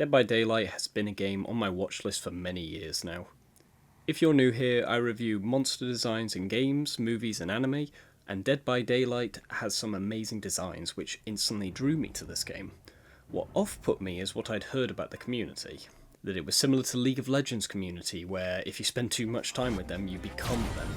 Dead by Daylight has been a game on my watch list for many years now. If you're new here, I review monster designs in games, movies and anime, and Dead by Daylight has some amazing designs which instantly drew me to this game. What off-put me is what I'd heard about the community. That it was similar to League of Legends community, where if you spend too much time with them, you become them.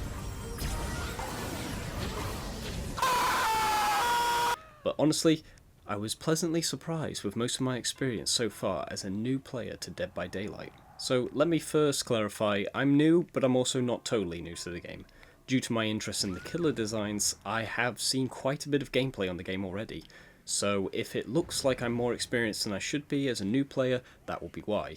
But honestly, I was pleasantly surprised with most of my experience so far as a new player to Dead by Daylight. So let me first clarify, I'm new, but I'm also not totally new to the game. Due to my interest in the killer designs, I have seen quite a bit of gameplay on the game already, so if it looks like I'm more experienced than I should be as a new player, that will be why.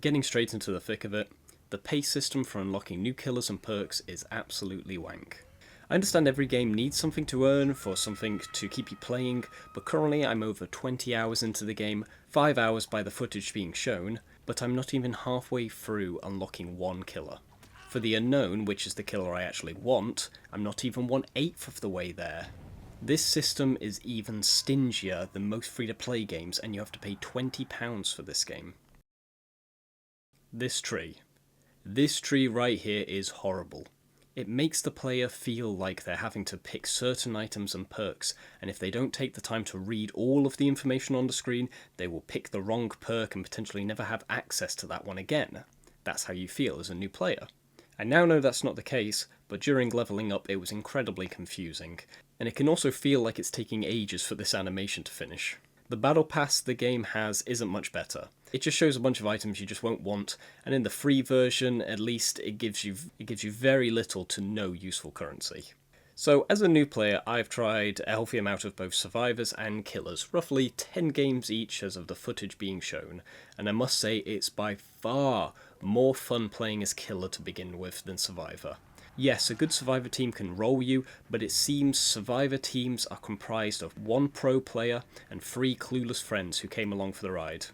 Getting straight into the thick of it, the pace system for unlocking new killers and perks is absolutely wank. I understand every game needs something to earn, for something to keep you playing, but currently I'm over 20 hours into the game, 5 hours by the footage being shown, but I'm not even halfway through unlocking one killer. For the unknown, which is the killer I actually want, I'm not even 1/8 of the way there. This system is even stingier than most free-to-play games, and you have to pay £20 for this game. This tree. This tree right here is horrible. It makes the player feel like they're having to pick certain items and perks, and if they don't take the time to read all of the information on the screen, they will pick the wrong perk and potentially never have access to that one again. That's how you feel as a new player. I now know that's not the case, but during leveling up it was incredibly confusing, and it can also feel like it's taking ages for this animation to finish. The battle pass the game has isn't much better. It just shows a bunch of items you just won't want, and in the free version, at least, it gives you very little to no useful currency. So, as a new player, I've tried a healthy amount of both survivors and killers, roughly 10 games each as of the footage being shown, and I must say it's by far more fun playing as killer to begin with than survivor. Yes, a good survivor team can roll you, but it seems survivor teams are comprised of one pro player and 3 clueless friends who came along for the ride.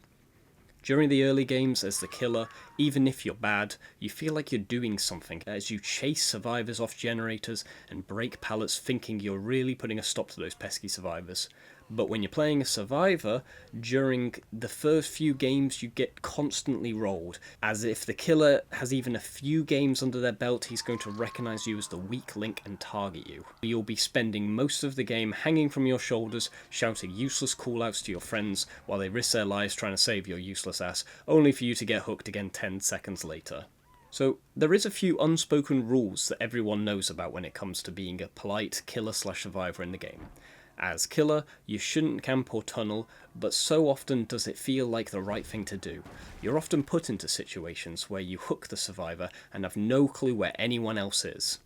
During the early games as the killer, even if you're bad, you feel like you're doing something as you chase survivors off generators and break pallets thinking you're really putting a stop to those pesky survivors. But when you're playing a survivor, during the first few games you get constantly rolled, as if the killer has even a few games under their belt, he's going to recognise you as the weak link and target you. You'll be spending most of the game hanging from your shoulders, shouting useless callouts to your friends while they risk their lives trying to save your useless ass, only for you to get hooked again 10 seconds later. So there is a few unspoken rules that everyone knows about when it comes to being a polite killer/survivor in the game. As killer, you shouldn't camp or tunnel, but so often does it feel like the right thing to do. You're often put into situations where you hook the survivor and have no clue where anyone else is.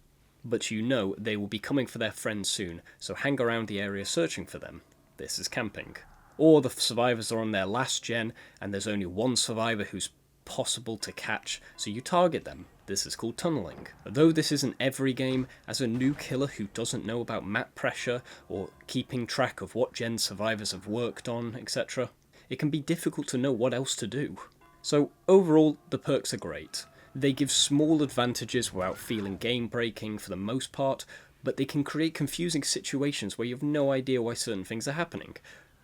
But you know they will be coming for their friends soon, so hang around the area searching for them. This is camping. Or the survivors are on their last gen and there's only one survivor who's possible to catch, so you target them. This is called tunneling. Though this isn't every game, as a new killer who doesn't know about map pressure or keeping track of what gen survivors have worked on, etc., it can be difficult to know what else to do. So overall, the perks are great. They give small advantages without feeling game breaking for the most part, but they can create confusing situations where you have no idea why certain things are happening,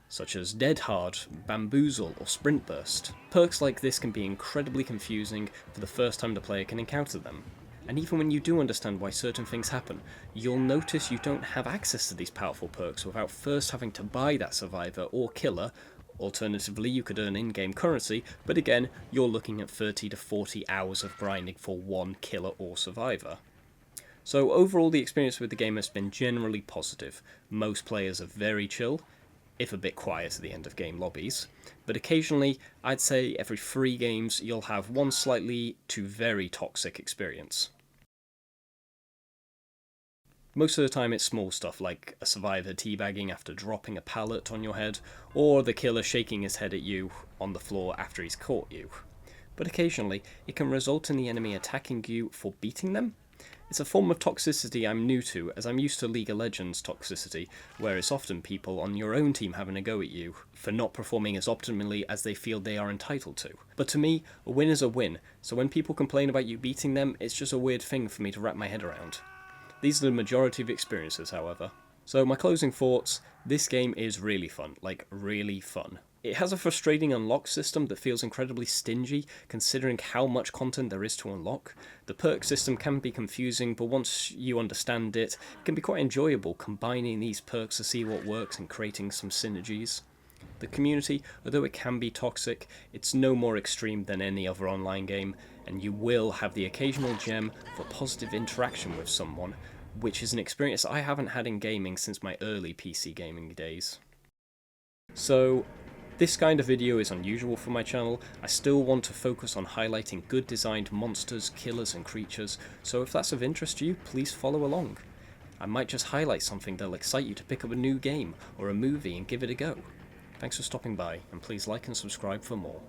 such as Dead Hard, Bamboozle, or Sprint Burst. Perks like this can be incredibly confusing for the first time the player can encounter them. And even when you do understand why certain things happen, you'll notice you don't have access to these powerful perks without first having to buy that survivor or killer. Alternatively, you could earn in-game currency, but again, you're looking at 30 to 40 hours of grinding for one killer or survivor. So overall, the experience with the game has been generally positive. Most players are very chill, if a bit quiet at the end of game lobbies, but occasionally, I'd say every 3 games, you'll have one slightly to very toxic experience. Most of the time it's small stuff like a survivor teabagging after dropping a pallet on your head, or the killer shaking his head at you on the floor after he's caught you. But occasionally, it can result in the enemy attacking you for beating them. It's a form of toxicity I'm new to, as I'm used to League of Legends toxicity, where it's often people on your own team having a go at you for not performing as optimally as they feel they are entitled to. But to me, a win is a win, so when people complain about you beating them, it's just a weird thing for me to wrap my head around. These are the majority of experiences, however. So my closing thoughts, this game is really fun, like really fun. It has a frustrating unlock system that feels incredibly stingy considering how much content there is to unlock. The perk system can be confusing, but once you understand it, it can be quite enjoyable combining these perks to see what works and creating some synergies. The community, although it can be toxic, it's no more extreme than any other online game, and you will have the occasional gem for positive interaction with someone, which is an experience I haven't had in gaming since my early PC gaming days. So, this kind of video is unusual for my channel. I still want to focus on highlighting good designed monsters, killers and creatures, so if that's of interest to you, please follow along. I might just highlight something that'll excite you to pick up a new game or a movie and give it a go. Thanks for stopping by, and please like and subscribe for more.